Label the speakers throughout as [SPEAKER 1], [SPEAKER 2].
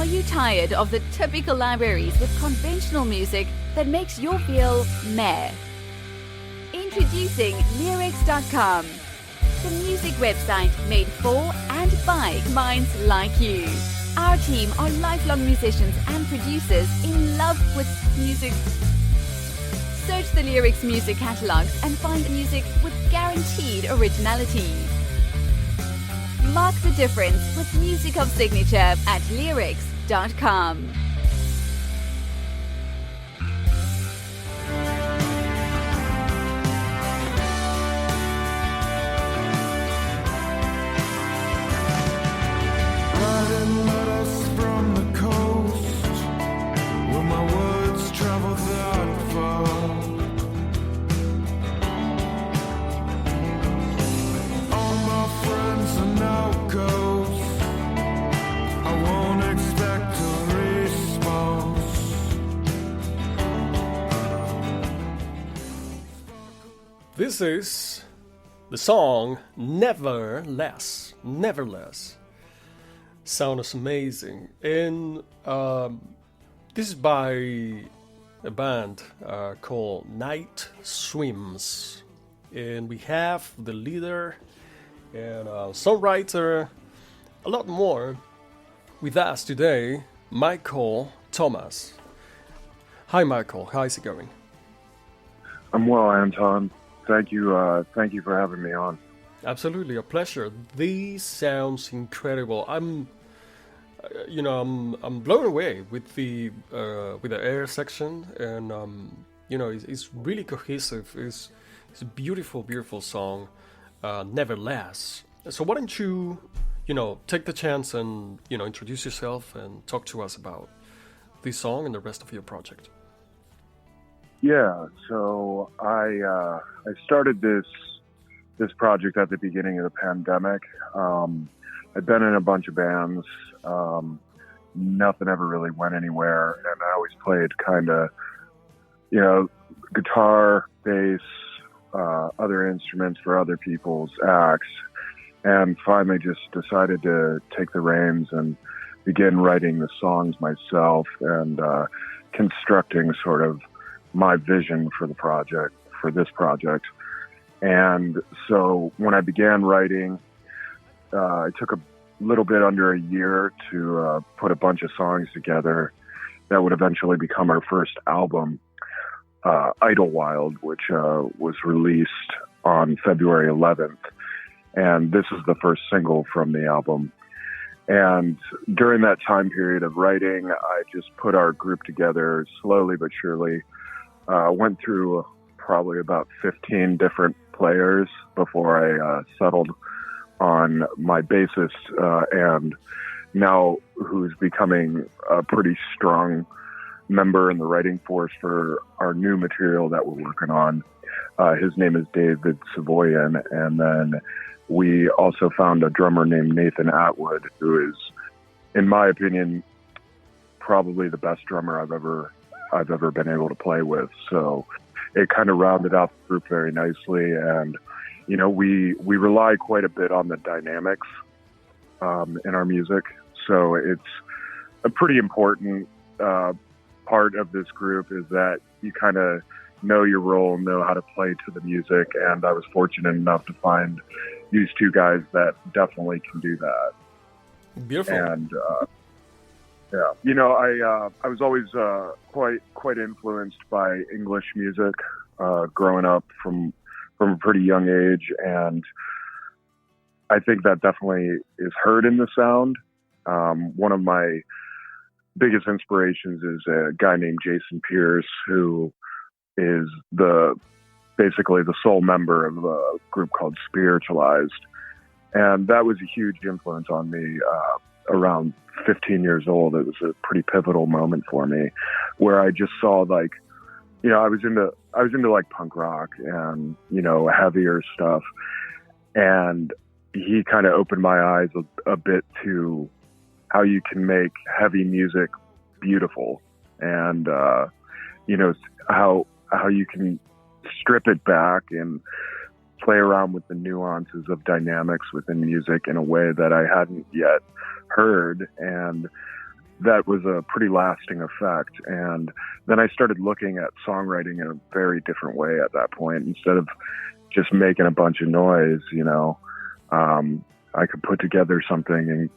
[SPEAKER 1] Are you tired of the typical libraries with conventional music that makes you feel meh? Introducing Leerecs.com, the music website made for and by minds like you. Our team are lifelong musicians and producers in love with music. Search the Leerecs music catalogs and find music with guaranteed originality. Mark the difference with music of signature at Leerecs.com.
[SPEAKER 2] Writing letters from the coast, will my words travel that far? All my friends are now ghosts, I won't expect a response.
[SPEAKER 3] This is the song Nevertheless. Nevertheless. Sounds amazing. And this is by a band called Nightswims. And we have the leader and songwriter, a lot more, with us today, Michael Thomas. Hi, Michael. How's it going?
[SPEAKER 4] I'm well, Anton. Thank you for having me on.
[SPEAKER 3] Absolutely, a pleasure. This sounds incredible. I'm blown away with the air section, and it's really cohesive. It's a beautiful, beautiful song. Nevertheless. So why don't you, take the chance and introduce yourself and talk to us about this song and the rest of your project.
[SPEAKER 4] Yeah, so I started this project at the beginning of the pandemic. I'd been in a bunch of bands. Nothing ever really went anywhere, and I always played kind of, guitar, bass, other instruments for other people's acts, and finally just decided to take the reins and begin writing the songs myself and constructing sort of my vision for this project. And so when I began writing, it took a little bit under a year to put a bunch of songs together that would eventually become our first album, Idlewild, which was released on February 11th. And this is the first single from the album. And during that time period of writing, I just put our group together slowly but surely. Went through probably about 15 different players before I settled on my bassist, and now who's becoming a pretty strong member in the writing force for our new material that we're working on. His name is David Savoyan, and then we also found a drummer named Nathan Atwood, who is, in my opinion, probably the best drummer I've ever been able to play with. So it kind of rounded out the group very nicely. And, we rely quite a bit on the dynamics in our music. So it's a pretty important part of this group is that you kind of know your role, know how to play to the music. And I was fortunate enough to find these two guys that definitely can do that.
[SPEAKER 3] Beautiful.
[SPEAKER 4] And, yeah, I was always quite influenced by English music growing up from a pretty young age, and I think that definitely is heard in the sound. One of my biggest inspirations is a guy named Jason Pierce, who is basically the sole member of a group called Spiritualized, and that was a huge influence on me. Around 15 years old, it was a pretty pivotal moment for me, where I just saw I was into like punk rock and heavier stuff, and he kind of opened my eyes a bit to how you can make heavy music beautiful, and how you can strip it back and play around with the nuances of dynamics within music in a way that I hadn't yet heard. And that was a pretty lasting effect. And then I started looking at songwriting in a very different way at that point. Instead of just making a bunch of noise, I could put together something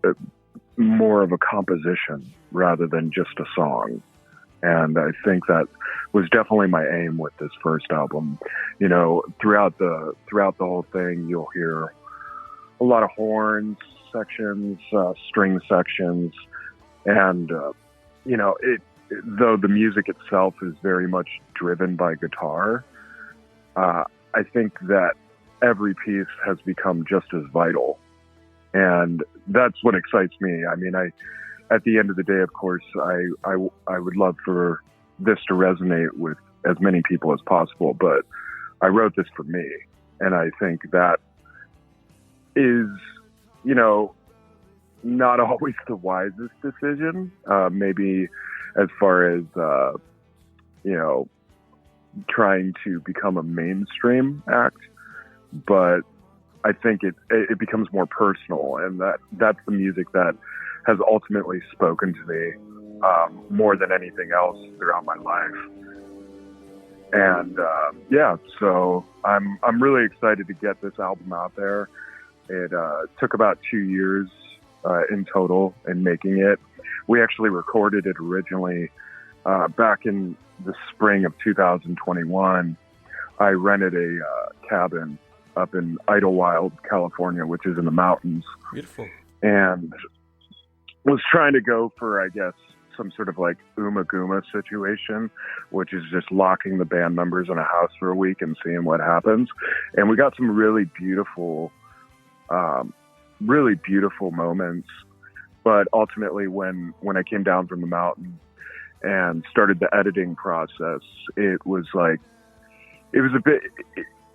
[SPEAKER 4] in more of a composition rather than just a song. And I think that was definitely my aim with this first album. Throughout the whole thing, you'll hear a lot of horns sections, string sections, and though the music itself is very much driven by guitar, I think that every piece has become just as vital, and that's what excites me. I mean, at the end of the day, of course, I would love for this to resonate with as many people as possible, but I wrote this for me, and I think that is, not always the wisest decision, maybe as far as, trying to become a mainstream act, but I think it becomes more personal, and that's the music that has ultimately spoken to me more than anything else throughout my life. And so I'm really excited to get this album out there. It took about 2 years in total in making it. We actually recorded it originally back in the spring of 2021. I rented a cabin up in Idlewild, California, which is in the mountains.
[SPEAKER 3] Beautiful.
[SPEAKER 4] And was trying to go for, I guess, some sort of like Uma Guma situation, which is just locking the band members in a house for a week and seeing what happens. And we got some really beautiful moments. But ultimately, when I came down from the mountain and started the editing process, it was a bit,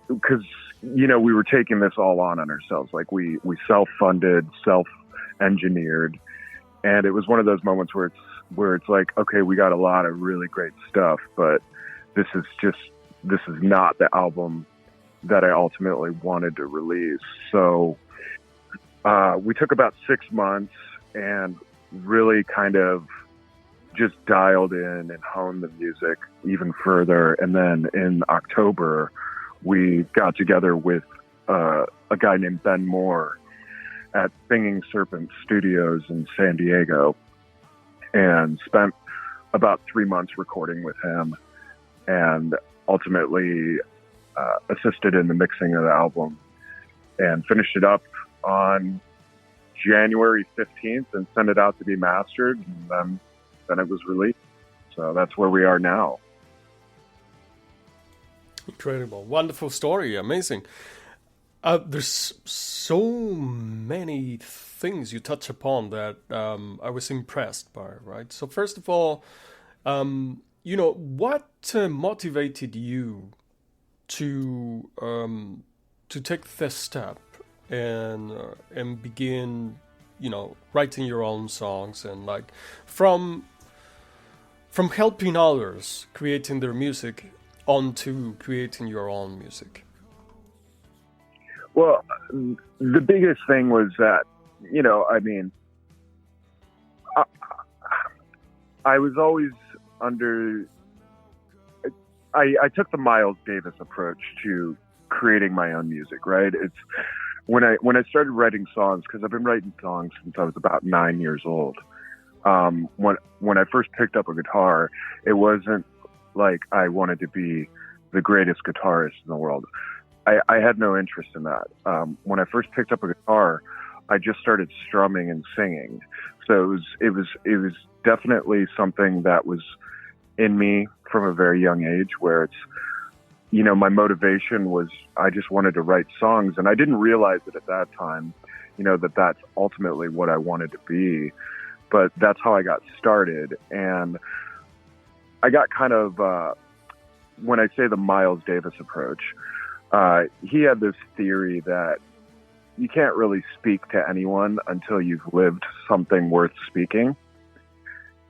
[SPEAKER 4] because, we were taking this all on ourselves. Like we self-funded, self-engineered. And it was one of those moments where it's like, okay, we got a lot of really great stuff, but this is not the album that I ultimately wanted to release. So we took about 6 months and really kind of just dialed in and honed the music even further. And then in October, we got together with a guy named Ben Moore at Singing Serpent Studios in San Diego, and spent about 3 months recording with him, and ultimately assisted in the mixing of the album, and finished it up on January 15th and sent it out to be mastered, and then it was released. So that's where we are now.
[SPEAKER 3] Incredible. Wonderful story. Amazing. There's so many things you touch upon that I was impressed by, right? So first of all, what motivated you to take this step and begin, writing your own songs, and like from helping others creating their music onto creating your own music?
[SPEAKER 4] Well, the biggest thing was that, I was always I took the Miles Davis approach to creating my own music, right? It's when I started writing songs, because I've been writing songs since I was about 9 years old. When I first picked up a guitar, it wasn't like I wanted to be the greatest guitarist in the world. I had no interest in that. When I first picked up a guitar, I just started strumming and singing. So it was definitely something that was in me from a very young age, where it's, my motivation was I just wanted to write songs, and I didn't realize it at that time, that that's ultimately what I wanted to be. But that's how I got started. And I got kind of, when I say the Miles Davis approach, he had this theory that you can't really speak to anyone until you've lived something worth speaking.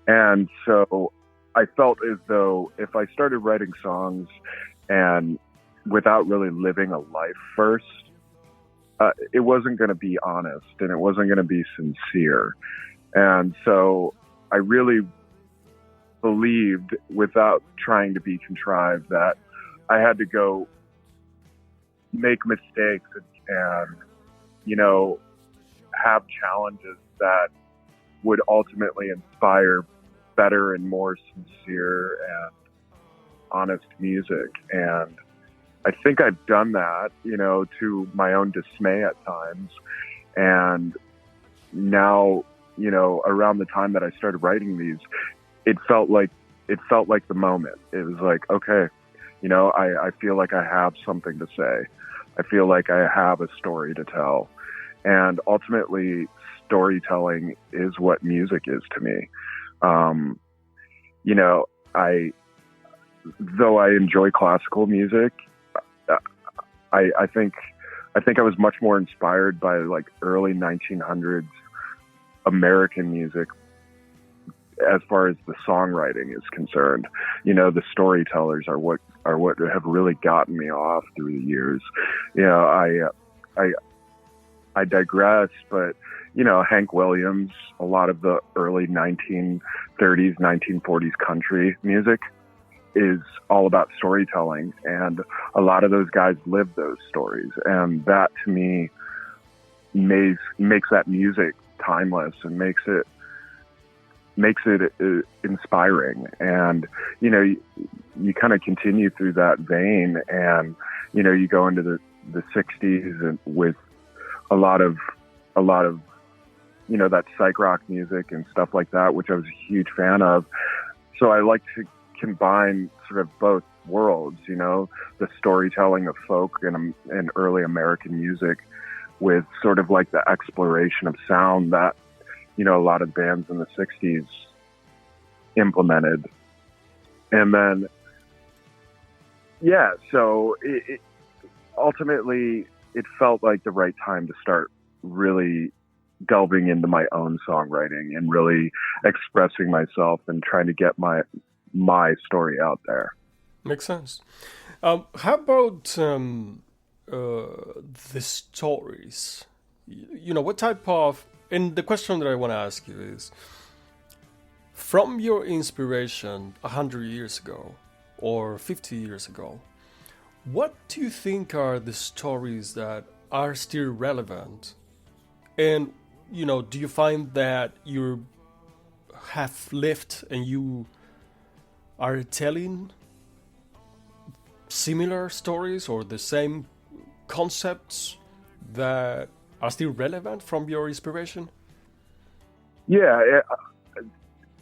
[SPEAKER 4] And so I felt as though if I started writing songs and without really living a life first, it wasn't going to be honest, and it wasn't going to be sincere. And so I really believed, without trying to be contrived, that I had to go make mistakes and have challenges that would ultimately inspire better and more sincere and honest music. And I think I've done that, to my own dismay at times. And now, around the time that I started writing these, it felt like the moment. It was like, okay, I feel like I have something to say. I feel like I have a story to tell. And ultimately, storytelling is what music is to me. Though I enjoy classical music, I think I was much more inspired by like early 1900s American music as far as the songwriting is concerned. The storytellers are what have really gotten me off through the years. I digress, but Hank Williams, a lot of the early 1930s, 1940s country music is all about storytelling, and a lot of those guys live those stories, and that to me makes that music timeless and makes it inspiring. And you kind of continue through that vein, and you go into the 60s and with a lot of that psych rock music and stuff like that, which I was a huge fan of. So I like to combine sort of both worlds, the storytelling of folk and early American music with sort of like the exploration of sound that a lot of bands in the 60s implemented. And then so it ultimately it felt like the right time to start really delving into my own songwriting and really expressing myself and trying to get my story out there.
[SPEAKER 3] Makes sense. How about the stories? What type of... And the question that I want to ask you is, from your inspiration 100 years ago or 50 years ago, what do you think are the stories that are still relevant? And, do you find that you have lived and you are telling similar stories or the same concepts that are still relevant from your inspiration?
[SPEAKER 4] Yeah,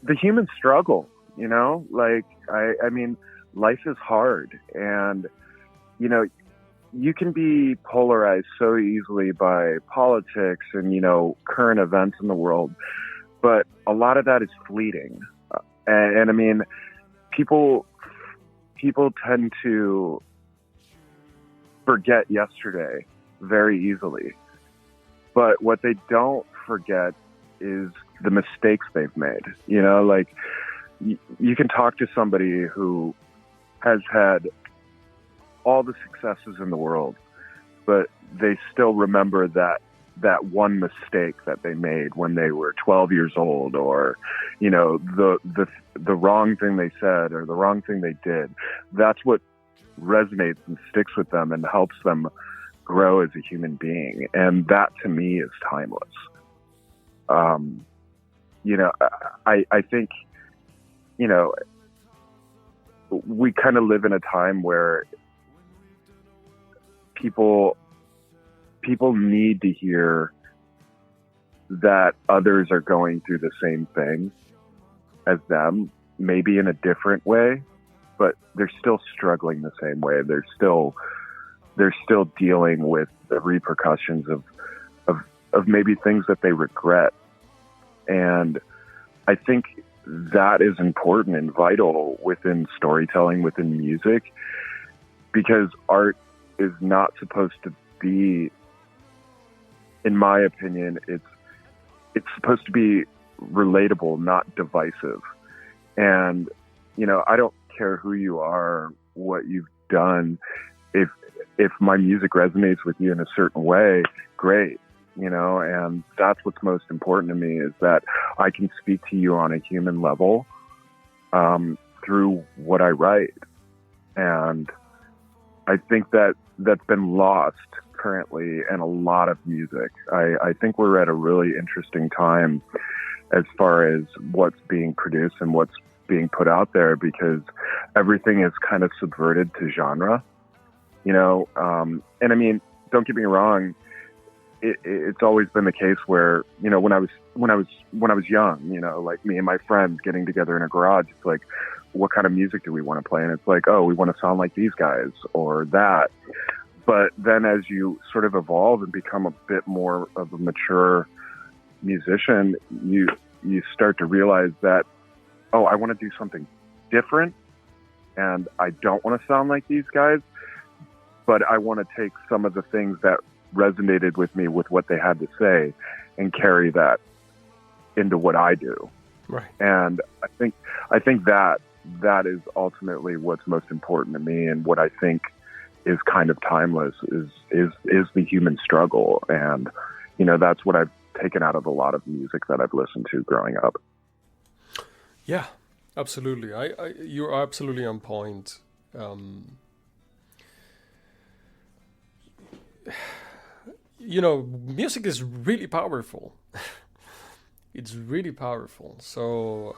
[SPEAKER 4] the human struggle, I mean, life is hard, and, you can be polarized so easily by politics and, current events in the world, but a lot of that is fleeting. And I mean, people tend to forget yesterday very easily, but what they don't forget is the mistakes they've made. You can talk to somebody who has had all the successes in the world, but they still remember that one mistake that they made when they were 12 years old, or the wrong thing they said or the wrong thing they did. That's what resonates and sticks with them and helps them grow as a human being, and that to me is timeless. I think we kind of live in a time where people need to hear that others are going through the same thing as them, maybe in a different way, but they're still struggling the same way. They're still dealing with the repercussions of maybe things that they regret. And I think that is important and vital within storytelling, within music, because art is not supposed to be, in my opinion, it's supposed to be relatable, not divisive. And, I don't care who you are, what you've done. If my music resonates with you in a certain way, great. and that's what's most important to me, is that I can speak to you on a human level through what I write. And I think that that's been lost currently in a lot of music. I think we're at a really interesting time as far as what's being produced and what's being put out there, because everything is kind of subverted to genre, and I mean, don't get me wrong, it's always been the case where, when I was young, like me and my friends getting together in a garage, it's like, what kind of music do we want to play? And it's like, oh, we want to sound like these guys or that. But then as you sort of evolve and become a bit more of a mature musician, you start to realize that, oh, I want to do something different, and I don't want to sound like these guys, but I want to take some of the things that resonated with me with what they had to say and carry that into what I do.
[SPEAKER 3] Right.
[SPEAKER 4] And I think that is ultimately what's most important to me, and what I think is kind of timeless is the human struggle. And, that's what I've taken out of a lot of music that I've listened to growing up.
[SPEAKER 3] Yeah, absolutely. You're absolutely on point. Music is really powerful. It's really powerful. So,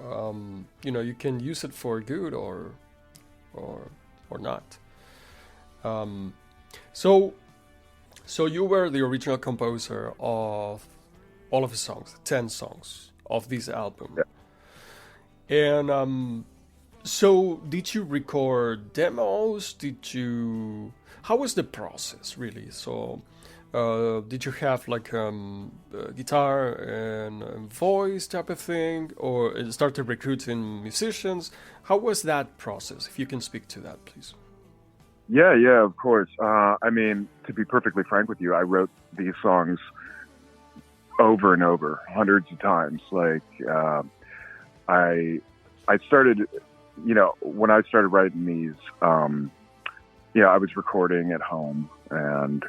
[SPEAKER 3] you can use it for good or not. So you were the original composer of all of the songs, 10 songs of this album.
[SPEAKER 4] Yeah.
[SPEAKER 3] And so did you record demos? How was the process really? So did you have like a guitar and voice type of thing, or started recruiting musicians? How was that process? If you can speak to that, please.
[SPEAKER 4] Yeah, of course. I mean, to be perfectly frank with you, I wrote these songs over and over, hundreds of times. Like, I started, when I started writing these, I was recording at home and,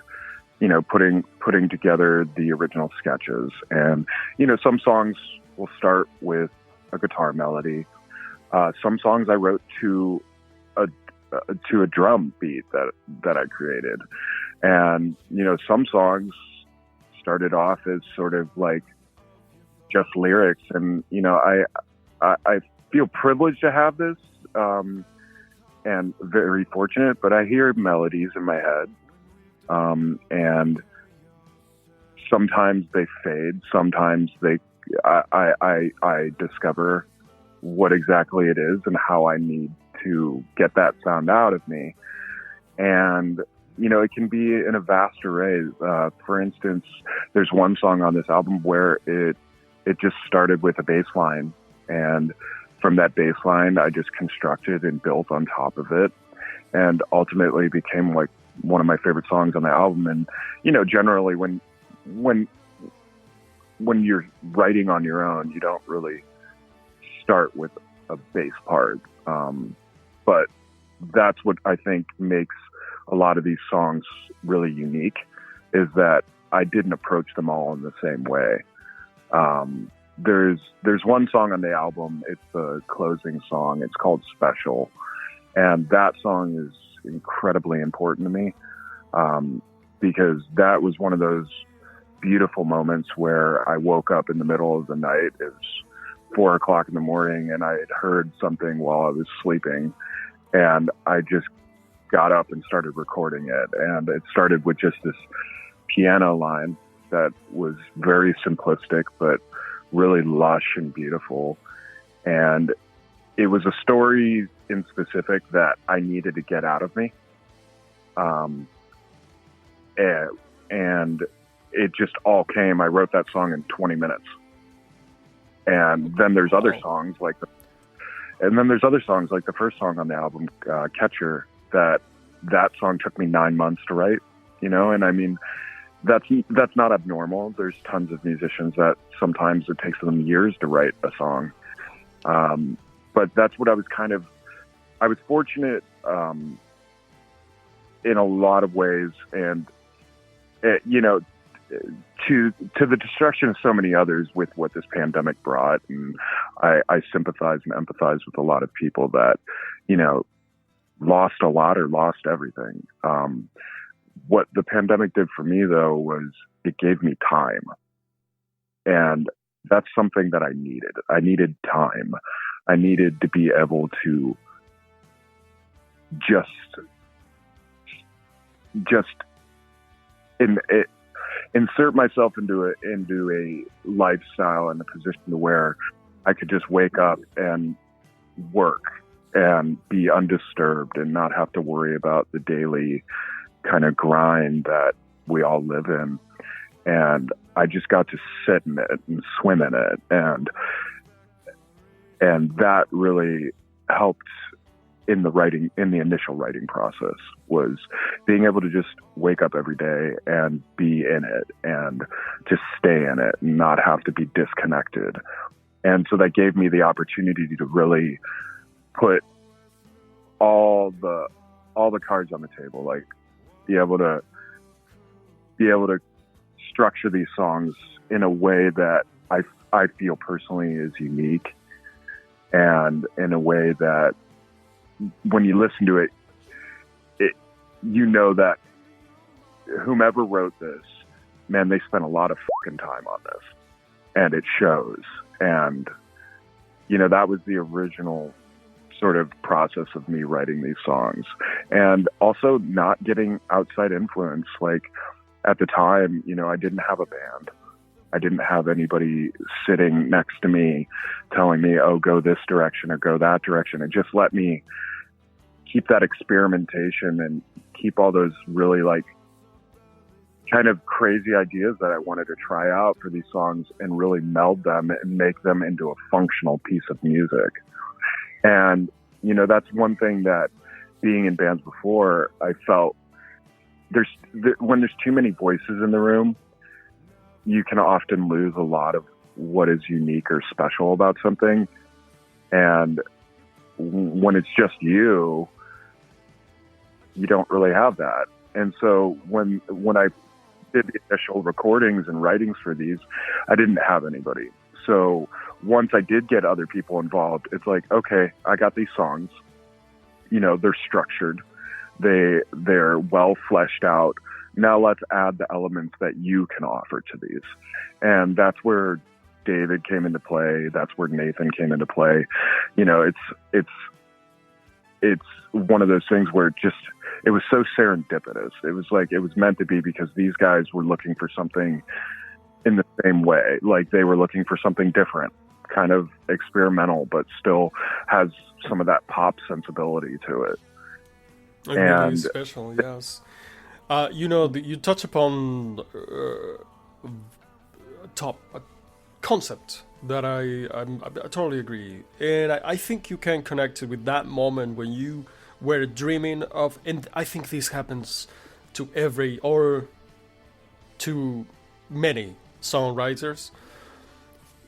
[SPEAKER 4] putting together the original sketches. And, some songs will start with a guitar melody. Some songs I wrote to a drum beat that I created. And, some songs started off as sort of like just lyrics. And, I feel privileged to have this, and very fortunate, but I hear melodies in my head. And sometimes they fade. Sometimes I discover what exactly it is and how I need to get that sound out of me. And, it can be in a vast array. For instance, there's one song on this album where it just started with a bass line, and from that bass line, I just constructed and built on top of it, and ultimately became like one of my favorite songs on the album. And, generally when you're writing on your own, you don't really start with a bass part. But that's what I think makes a lot of these songs really unique, is that I didn't approach them all in the same way. There's one song on the album, it's the closing song, it's called Special, and that song is incredibly important to me, because that was one of those beautiful moments where I woke up in the middle of the night. It was 4 o'clock in the morning, and I had heard something while I was sleeping, and I just got up and started recording it. And it started with just this piano line that was very simplistic, but really lush and beautiful. And it was a story in specific that I needed to get out of me. And it just all came. I wrote that song in 20 minutes. And then there's other songs like the first song on the album, Catcher, that song took me 9 months to write, and I mean, that's not abnormal. There's tons of musicians that sometimes it takes them years to write a song. But that's what I was fortunate, in a lot of ways. And, to the destruction of so many others with what this pandemic brought. And I sympathize and empathize with a lot of people that, lost a lot or lost everything. What the pandemic did for me, though, was it gave me time. And that's something that I needed. I needed time. I needed to be able to just insert myself into a lifestyle and a position to where I could just wake up and work and be undisturbed and not have to worry about the daily kind of grind that we all live in. And I just got to sit in it and swim in it. And that really helped in the initial writing process, was being able to just wake up every day and be in it and just stay in it and not have to be disconnected. And so that gave me the opportunity to really put all the cards on the table, like be able to structure these songs in a way that I feel personally is unique, and in a way that when you listen to it, that whomever wrote this, man, they spent a lot of fucking time on this, and it shows. And that was the original sort of process of me writing these songs, and also not getting outside influence. Like at the time, I didn't have a band. I didn't have anybody sitting next to me telling me, oh, go this direction or go that direction. And just let me keep that experimentation and keep all those really like kind of crazy ideas that I wanted to try out for these songs and really meld them and make them into a functional piece of music. And, that's one thing that being in bands before, I felt when there's too many voices in the room, you can often lose a lot of what is unique or special about something. And when it's just you don't really have that. And so when I did the initial recordings and writings for these, I didn't have anybody. So once I did get other people involved, it's like, okay, I got these songs, they're structured, they're well fleshed out. Now let's add the elements that you can offer to these. And that's where David came into play. That's where Nathan came into play. It's one of those things where it was so serendipitous. It was like, it was meant to be, because these guys were looking for something in the same way. Like they were looking for something different, kind of experimental, but still has some of that pop sensibility to it.
[SPEAKER 3] Really special, yes. You touch upon a concept that I totally agree, and I think you can connect it with that moment when you were dreaming of, and I think this happens to to many songwriters.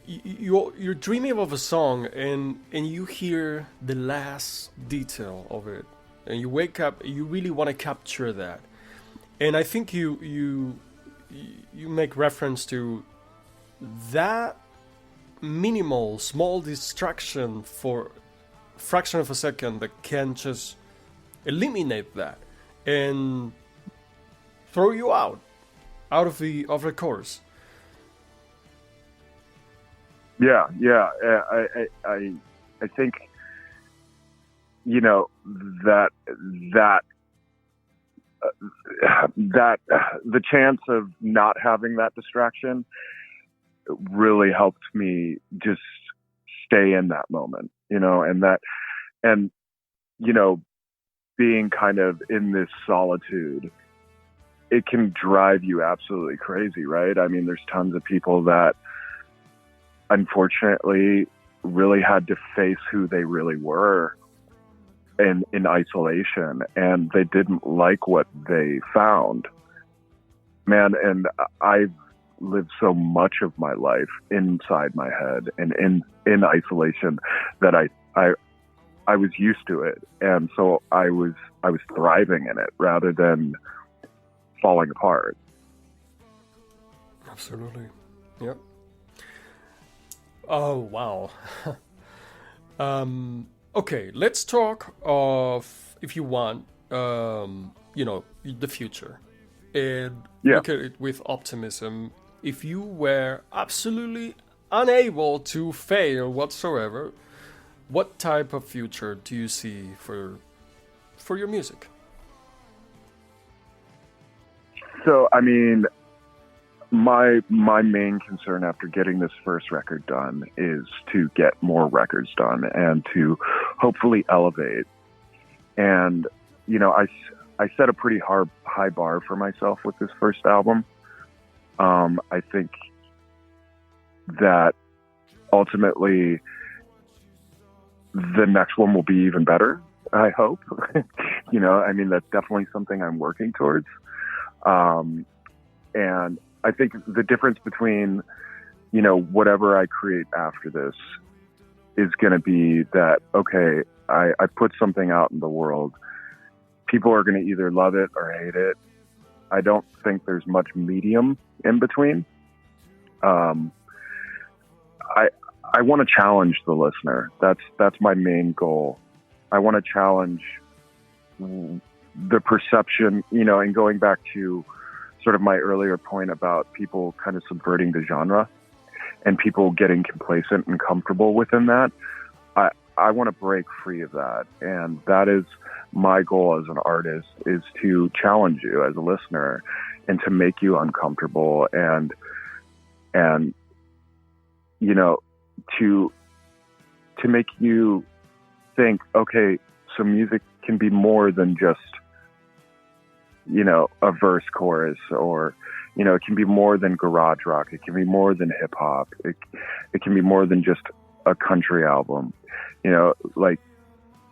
[SPEAKER 3] You're dreaming of a song and you hear the last detail of it, and you wake up, you really want to capture that. And I think you make reference to that minimal, small distraction for a fraction of a second that can just eliminate that and throw you out of the course.
[SPEAKER 4] Yeah. I think that the chance of not having that distraction really helped me just stay in that moment, and being kind of in this solitude, it can drive you absolutely crazy, right? I mean, there's tons of people that unfortunately really had to face who they really were in isolation, and they didn't like what they found, man. And I've lived so much of my life inside my head and in isolation that I was used to it, and so I was thriving in it rather than falling apart.
[SPEAKER 3] Absolutely. Yeah. Oh, wow. Okay, let's talk of, if you want, the future. And look at it with optimism. If you were absolutely unable to fail whatsoever, what type of future do you see for your music?
[SPEAKER 4] So, I mean, my main concern after getting this first record done is to get more records done and to hopefully elevate. And, I set a pretty high bar for myself with this first album. I think that ultimately the next one will be even better, I hope. That's definitely something I'm working towards. And I think the difference between, whatever I create after this is going to be that, okay, I put something out in the world. People are going to either love it or hate it. I don't think there's much medium in between. I want to challenge the listener. That's my main goal. I want to challenge the perception, and going back to sort of my earlier point about people kind of subverting the genre and people getting complacent and comfortable within that. I want to break free of that. And that is my goal as an artist, is to challenge you as a listener and to make you uncomfortable and to make you think, okay, so music can be more than just, a verse chorus, or, it can be more than garage rock. It can be more than hip hop. It can be more than just a country album.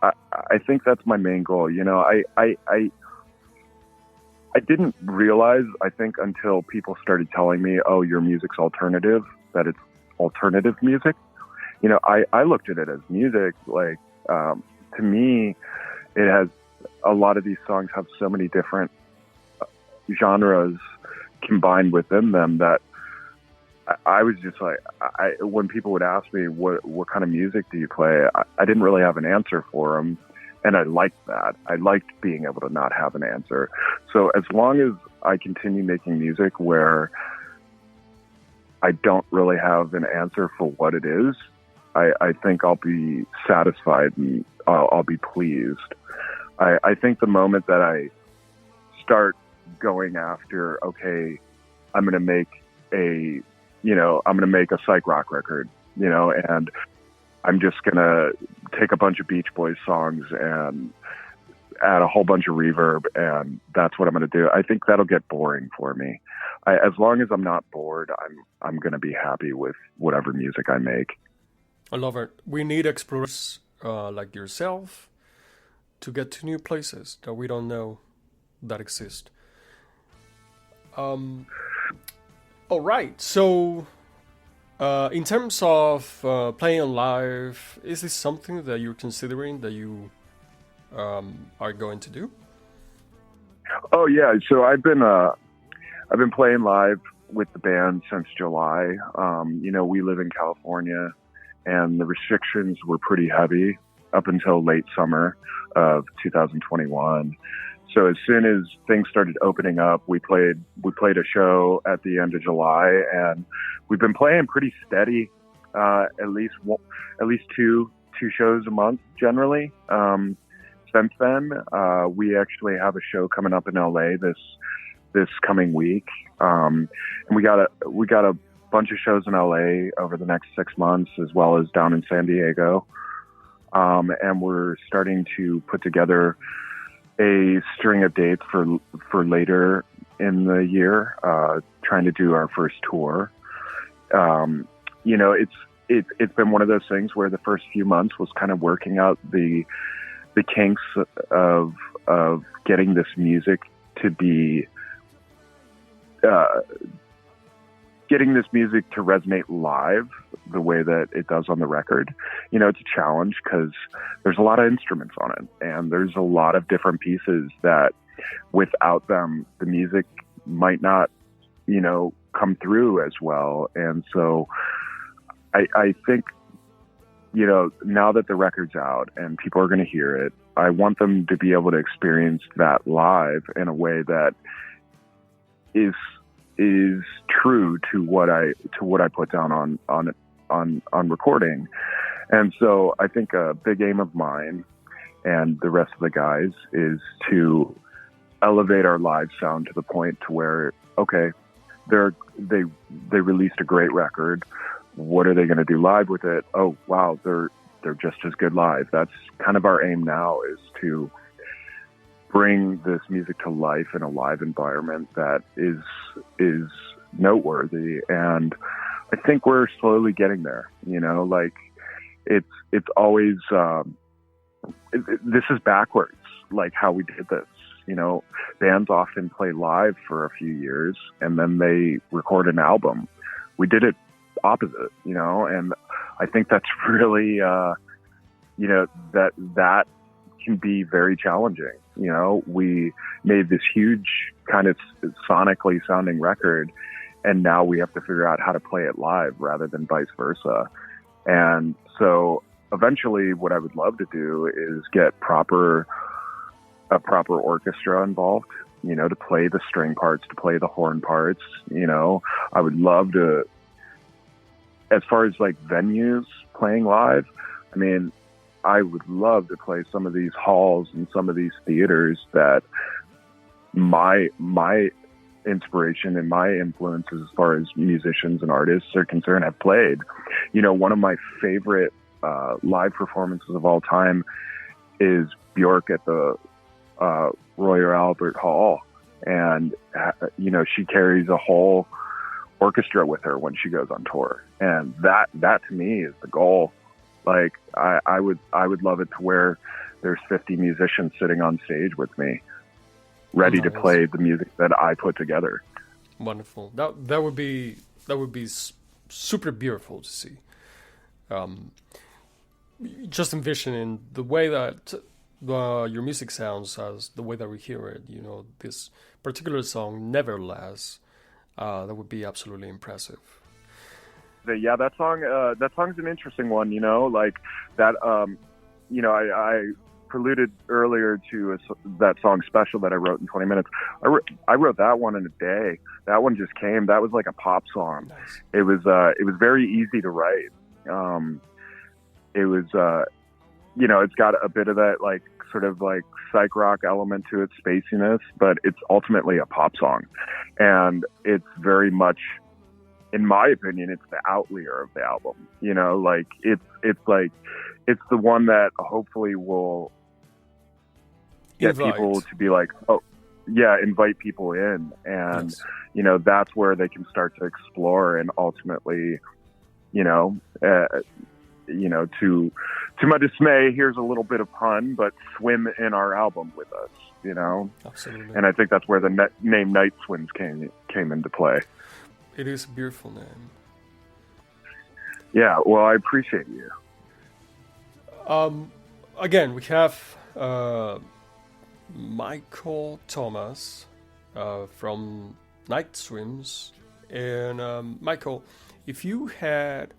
[SPEAKER 4] I think that's my main goal. I didn't realize, I think, until people started telling me, oh, your music's alternative, that it's alternative music. I looked at it as music. To me, it has, a lot of these songs have so many different genres combined within them that I was just like, when people would ask me what kind of music do you play, I didn't really have an answer for them, and I liked that. I liked being able to not have an answer. So as long as I continue making music where I don't really have an answer for what it is, I think I'll be satisfied and I'll be pleased. I think the moment that I start going after, okay, I'm going to make a psych rock record, and I'm just going to take a bunch of Beach Boys songs and add a whole bunch of reverb, and that's what I'm going to do. I think that'll get boring for me. As long as I'm not bored, I'm going to be happy with whatever music I make.
[SPEAKER 3] I love it. We need explorers like yourself to get to new places that we don't know that exist. All right. So, in terms of playing live, is this something that you're considering that you are going to do?
[SPEAKER 4] Oh yeah. So I've been playing live with the band since July. We live in California, and the restrictions were pretty heavy up until late summer of 2021. So as soon as things started opening up, we played a show at the end of July, and we've been playing pretty steady, at least two shows a month generally. Since then, we actually have a show coming up in LA this coming week, and we got a bunch of shows in LA over the next 6 months, as well as down in San Diego, and we're starting to put together a string of dates for later in the year, trying to do our first tour. It's been one of those things where the first few months was kind of working out the kinks of getting this music to be getting this music to resonate live the way that it does on the record. It's a challenge because there's a lot of instruments on it, and there's a lot of different pieces that without them, the music might not, come through as well. And so I think, now that the record's out and people are going to hear it, I want them to be able to experience that live in a way that is true to what I put down on recording. And so I think a big aim of mine and the rest of the guys is to elevate our live sound to the point to where, okay, they released a great record. What are they going to do live with it? Oh, wow, they're just as good live. That's kind of our aim now, is to bring this music to life in a live environment that is noteworthy. And I think we're slowly getting there. It's always this is backwards, like how we did this. Bands often play live for a few years and then they record an album. We did it opposite, and I think that's really, that can be very challenging. We made this huge kind of sonically sounding record, and now we have to figure out how to play it live rather than vice versa. And so eventually what I would love to do is get a proper orchestra involved, to play the string parts, to play the horn parts. I would love to, as far as like venues playing live, I mean, I would love to play some of these halls and some of these theaters that my inspiration and my influences as far as musicians and artists are concerned have played. One of my favorite live performances of all time is Björk at the Royal Albert Hall. And, she carries a whole orchestra with her when she goes on tour. And that to me is the goal. Like, I would love it to where there's 50 musicians sitting on stage with me, ready to play the music that I put together.
[SPEAKER 3] Wonderful. That would be super beautiful to see. Just envisioning the way that your music sounds as the way that we hear it. This particular song, Nevertheless, that would be absolutely impressive.
[SPEAKER 4] Yeah, that song's an interesting one. Like that. I preluded earlier to that song Special that I wrote in 20 minutes. I wrote that one in a day. That one just came. That was like a pop song.
[SPEAKER 3] Nice.
[SPEAKER 4] It was very easy to write. It was it's got a bit of that like sort of like psych rock element to its spaciness, but it's ultimately a pop song, and it's very much, in my opinion, it's the outlier of the album. Like it's the one that hopefully will get people to be like, oh yeah, invite people in, and
[SPEAKER 3] yes.
[SPEAKER 4] That's where they can start to explore and ultimately, to my dismay, here's a little bit of pun, but swim in our album with us,
[SPEAKER 3] Absolutely.
[SPEAKER 4] And I think that's where the name Nightswims came into play.
[SPEAKER 3] It is a beautiful name.
[SPEAKER 4] Yeah, well, I appreciate you.
[SPEAKER 3] Again, we have Michael Thomas from Nightswims. And Michael, if you had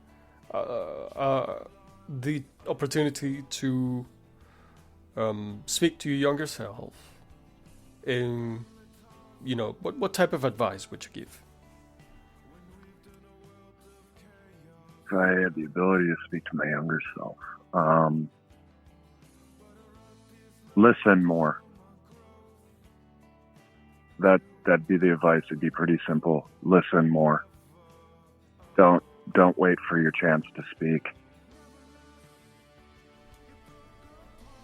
[SPEAKER 3] the opportunity to speak to your younger self, and what type of advice would you give?
[SPEAKER 4] If I had the ability to speak to my younger self, listen more. That'd be the advice. It'd be pretty simple. Listen more. Don't wait for your chance to speak.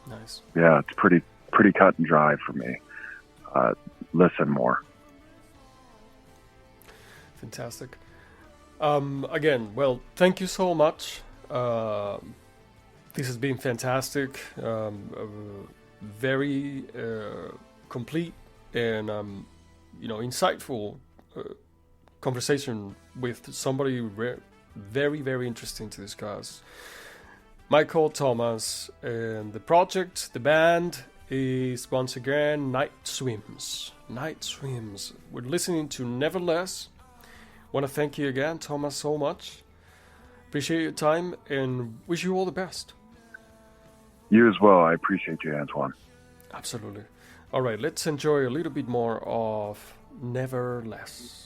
[SPEAKER 3] Nice.
[SPEAKER 4] Yeah, it's pretty cut and dry for me. Listen more.
[SPEAKER 3] Fantastic. Again, well, thank you so much. This has been fantastic. Very complete and insightful conversation with somebody very, very interesting to discuss. Michael Thomas, and the project, the band, is once again Nightswims. Nightswims. We're listening to Nevertheless. Want to thank you again, Thomas, so much. Appreciate your time and wish you all the best.
[SPEAKER 4] You as well. I appreciate you, Antoine.
[SPEAKER 3] Absolutely. All right, let's enjoy a little bit more of Nevertheless.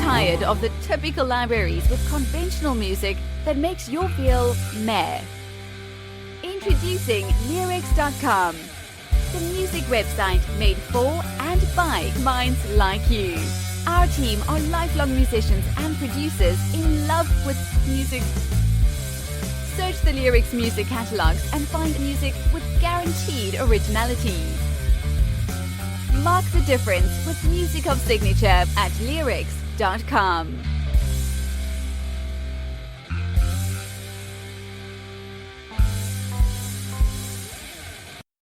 [SPEAKER 1] Tired of the typical libraries with conventional music that makes you feel meh? Introducing Leerecs.com, the music website made for and by minds like you. Our team are lifelong musicians and producers in love with music. Search the Leerecs music catalogs and find music with guaranteed originality. Mark the difference with music of signature at Leerecs.com.